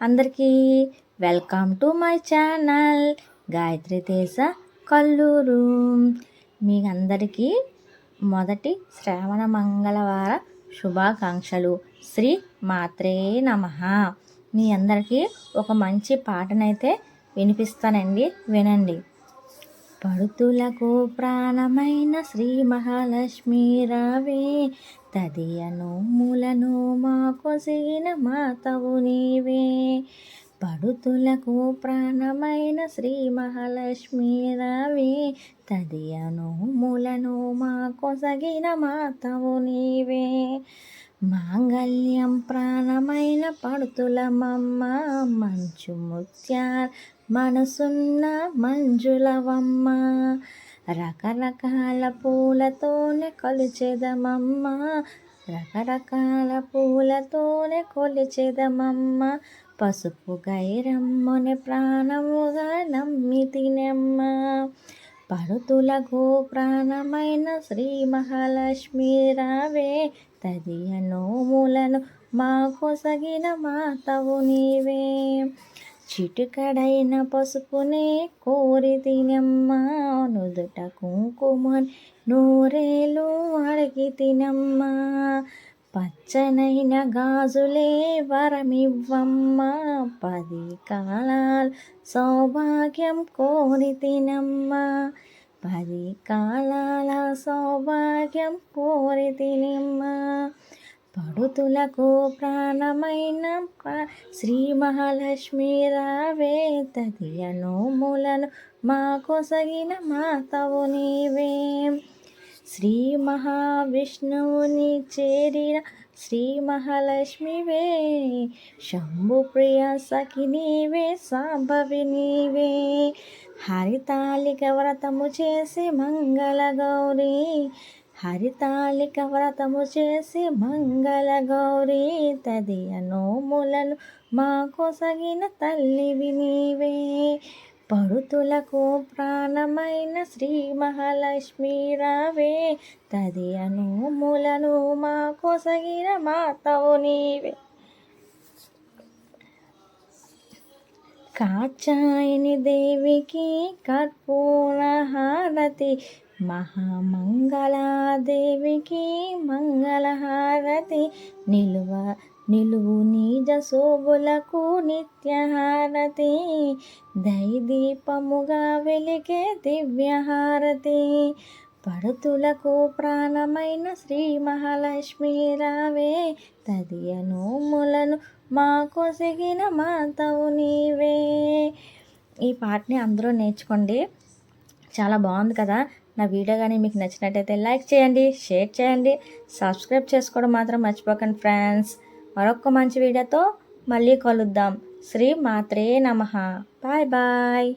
అందరికీ welcome to my channel Gayatri Teja Kalluru. మీ అందరికీ మొదటి శ్రావణ మంగళవార శుభాకాంక్షలు. శ్రీ మాత్రే నమః. మీ అందరికీ ఒక మంచి పాటనైతే వినిపిస్తానండి, వినండి. పడుతులకు ప్రాణమైన శ్రీ మహాలక్ష్మి రావే, తదియను మూలను మా కొసిగిన మాతవు నీవే. పడుతులకు ప్రాణమైన శ్రీ మహాలక్ష్మి రావే, తదియను మూలను మా కొసగిన మాతవు నీవే. మాంగళ్యం ప్రాణమైన పడుతులమమ్మ, మంచు ముత్యాల మనసున్న మంజులవమ్మ. రకరకాల పూలతోనే కొలిచెదమమ్మ, రకరకాల పూలతోనే కొలిచెదమమ్మ. పసుపు గైరమ్మని ప్రాణముగా నమ్మి తినమ్మ. పడుతులకు ప్రాణమైన శ్రీ మహాలక్ష్మి రావే, తదియ నోములను మా కొసగిన మాతవు నీవే. చిటికడైన పసుపునే కోరి తినమ్మ, నుదుట కుంకుమని నూరేలు అడిగి తినమ్మ. పచ్చనైన గాజులే వరమివ్వమ్మ, 10 కాలాల సౌభాగ్యం కోరి తినమ్మ. 10 కాలాల సౌభాగ్యం కోరి తినమ్మ. పడుతులకు ప్రాణమైన శ్రీ మహాలక్ష్మి రావే, తదియ నోములను మా కొసగిన మాతవు నీవే. శ్రీ మహావిష్ణువుని చేరిన శ్రీ మహాలక్ష్మివే, శంభుప్రియ సఖి నీవే, సాంబవి నీవే. హరితాళిక వ్రతము చేసి మంగళ గౌరీ, హరితాళిక వ్రతము చేసి మంగళ గౌరీ. తదియ నోములను మా కొసగిన తల్లివి నీవే. పడుతులకు ప్రాణమైన శ్రీ మహాలక్ష్మి రావే, తదియ నోములను మా కొసగిన మాతవు నీవే. కాచాయని దేవికి కర్పూర హారతి, మహామంగళాదేవికి మంగళహారతి. నిలువు నిజ శోభులకు నిత్యహారతి, దైదీపముగా వెలిగే దివ్యహారతి. పడుతులకు ప్రాణమైన శ్రీ మహాలక్ష్మి రావే, తదియ నోములను మా కొసగిన మాతవు నీవే. ఈ పాటని అందరూ నేర్చుకోండి, చాలా బాగుంది కదా. నా వీడియో కానీ మీకు నచ్చినట్టయితే లైక్ చేయండి, షేర్ చేయండి, సబ్స్క్రైబ్ చేసుకోవడం మాత్రం మర్చిపోకండి ఫ్రెండ్స్. మరొక మంచి వీడియోతో మళ్ళీ కలుద్దాం. శ్రీ మాత్రే నమః. Bye bye.